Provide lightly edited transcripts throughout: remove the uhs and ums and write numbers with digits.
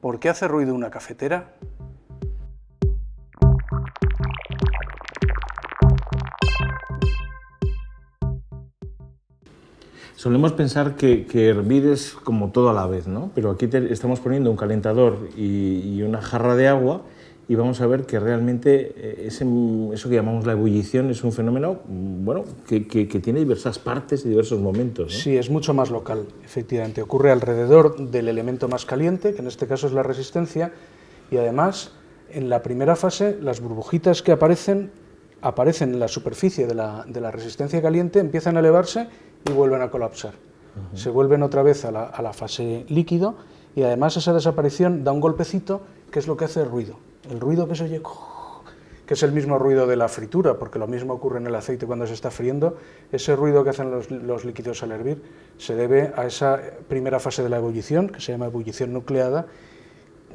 ¿Por qué hace ruido una cafetera? Solemos pensar que hervir es como todo a la vez, ¿no? Pero aquí estamos poniendo un calentador y una jarra de agua y vamos a ver que realmente eso que llamamos la ebullición es un fenómeno bueno, que tiene diversas partes y diversos momentos, ¿no? Sí, es mucho más local, efectivamente. Ocurre alrededor del elemento más caliente, que en este caso es la resistencia, y además, en la primera fase, las burbujitas que aparecen en la superficie de la resistencia caliente, empiezan a elevarse y vuelven a colapsar. Se vuelven otra vez a la fase líquido y además esa desaparición da un golpecito que es lo que hace el ruido. El ruido que se oye, que es el mismo ruido de la fritura, porque lo mismo ocurre en el aceite cuando se está friendo, ese ruido que hacen los líquidos al hervir se debe a esa primera fase de la ebullición, que se llama ebullición nucleada,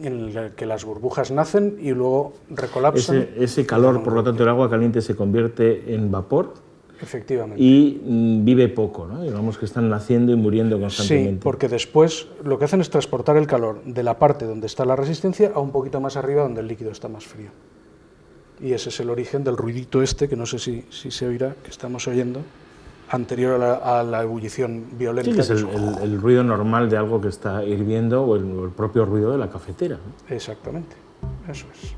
en la que las burbujas nacen y luego recolapsan. Ese calor, por lo tanto, el agua caliente se convierte en vapor. Efectivamente. Y vive poco, ¿no? Digamos que están naciendo y muriendo constantemente. Sí, porque después lo que hacen es transportar el calor de la parte donde está la resistencia a un poquito más arriba donde el líquido está más frío. Y ese es el origen del ruidito este, que no sé si se oirá, que estamos oyendo, anterior a la ebullición violenta. Sí, que es el ruido normal de algo que está hirviendo o el propio ruido de la cafetera, ¿no? Exactamente, eso es.